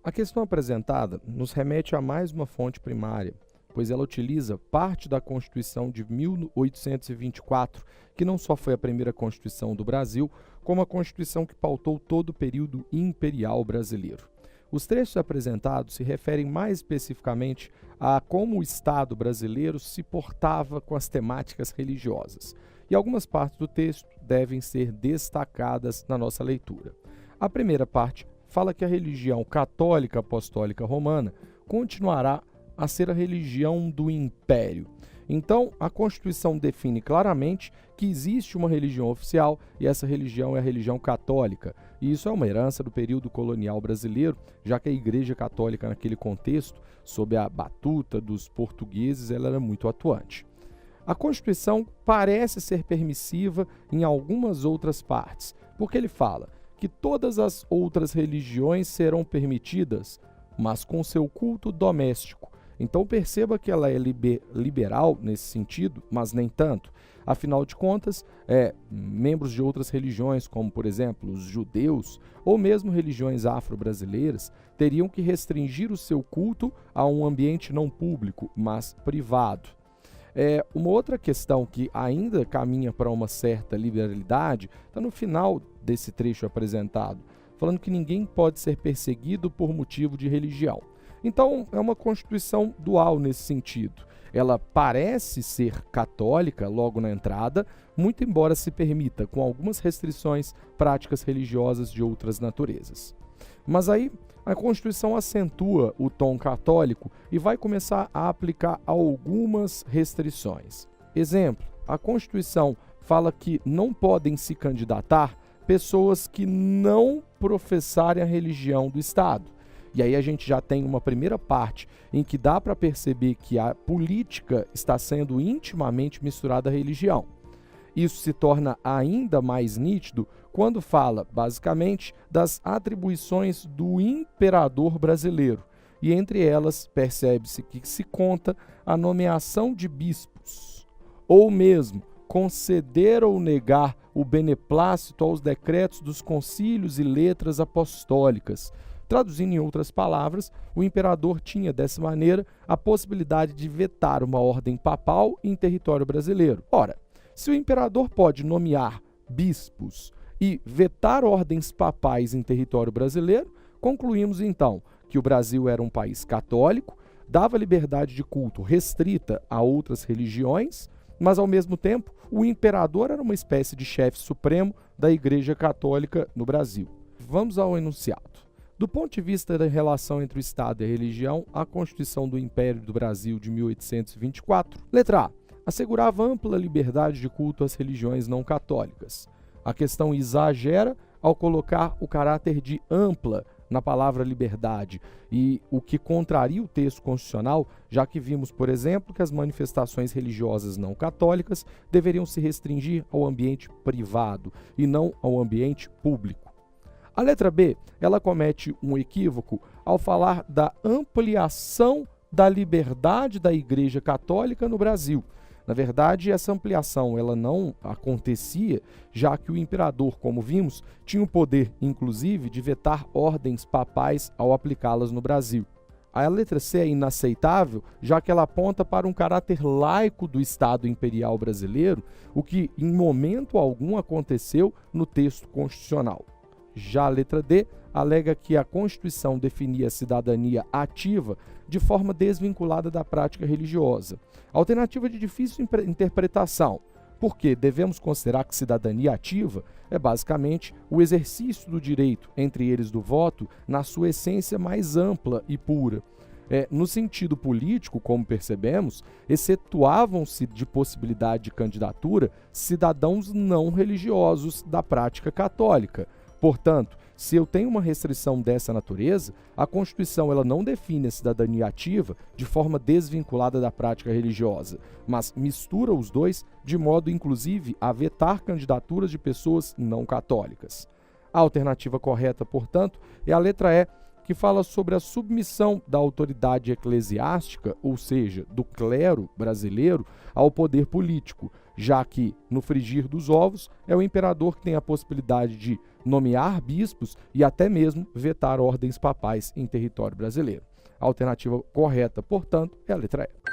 A questão apresentada nos remete a mais uma fonte primária, pois ela utiliza parte da Constituição de 1824, que não só foi a primeira Constituição do Brasil, como a Constituição que pautou todo o período imperial brasileiro. Os trechos apresentados se referem mais especificamente a como o Estado brasileiro se portava com as temáticas religiosas, e algumas partes do texto devem ser destacadas na nossa leitura. A primeira parte fala que a religião católica apostólica romana continuará a ser a religião do Império. Então, a Constituição define claramente que existe uma religião oficial e essa religião é a religião católica. E isso é uma herança do período colonial brasileiro, já que a Igreja Católica naquele contexto, sob a batuta dos portugueses, ela era muito atuante. A Constituição parece ser permissiva em algumas outras partes, porque ele fala que todas as outras religiões serão permitidas, mas com seu culto doméstico. Então perceba que ela é liberal nesse sentido, mas nem tanto. Afinal de contas, membros de outras religiões, como por exemplo os judeus, ou mesmo religiões afro-brasileiras, teriam que restringir o seu culto a um ambiente não público, mas privado. Uma outra questão que ainda caminha para uma certa liberalidade está no final desse trecho apresentado, falando que ninguém pode ser perseguido por motivo de religião. Então, é uma Constituição dual nesse sentido. Ela parece ser católica logo na entrada, muito embora se permita, com algumas restrições, práticas religiosas de outras naturezas. Mas aí, a Constituição acentua o tom católico e vai começar a aplicar algumas restrições. Exemplo, a Constituição fala que não podem se candidatar pessoas que não professarem a religião do Estado. E aí a gente já tem uma primeira parte em que dá para perceber que a política está sendo intimamente misturada à religião. Isso se torna ainda mais nítido quando fala, basicamente, das atribuições do imperador brasileiro. E entre elas, percebe-se que se conta a nomeação de bispos, ou mesmo conceder ou negar o beneplácito aos decretos dos concílios e letras apostólicas. Traduzindo em outras palavras, o imperador tinha, dessa maneira, a possibilidade de vetar uma ordem papal em território brasileiro. Ora, se o imperador pode nomear bispos e vetar ordens papais em território brasileiro, concluímos então que o Brasil era um país católico, dava liberdade de culto restrita a outras religiões, mas ao mesmo tempo o imperador era uma espécie de chefe supremo da Igreja Católica no Brasil. Vamos ao enunciado. Do ponto de vista da relação entre o Estado e a religião, a Constituição do Império do Brasil de 1824, letra A, assegurava ampla liberdade de culto às religiões não católicas. A questão exagera ao colocar o caráter de ampla na palavra liberdade, e o que contraria o texto constitucional, já que vimos, por exemplo, que as manifestações religiosas não católicas deveriam se restringir ao ambiente privado e não ao ambiente público. A letra B, ela comete um equívoco ao falar da ampliação da liberdade da Igreja Católica no Brasil. Na verdade, essa ampliação ela não acontecia, já que o imperador, como vimos, tinha o poder, inclusive, de vetar ordens papais ao aplicá-las no Brasil. A letra C é inaceitável, já que ela aponta para um caráter laico do Estado imperial brasileiro, o que em momento algum aconteceu no texto constitucional. Já a letra D alega que a Constituição definia a cidadania ativa de forma desvinculada da prática religiosa. Alternativa de difícil interpretação, porque devemos considerar que cidadania ativa é basicamente o exercício do direito, entre eles do voto, na sua essência mais ampla e pura. No sentido político, como percebemos, excetuavam-se de possibilidade de candidatura cidadãos não religiosos da prática católica. Portanto, se eu tenho uma restrição dessa natureza, a Constituição ela não define a cidadania ativa de forma desvinculada da prática religiosa, mas mistura os dois de modo, inclusive, a vetar candidaturas de pessoas não católicas. A alternativa correta, portanto, é a letra E, que fala sobre a submissão da autoridade eclesiástica, ou seja, do clero brasileiro, ao poder político, já que, no frigir dos ovos, é o imperador que tem a possibilidade de nomear bispos e até mesmo vetar ordens papais em território brasileiro. A alternativa correta, portanto, é a letra E.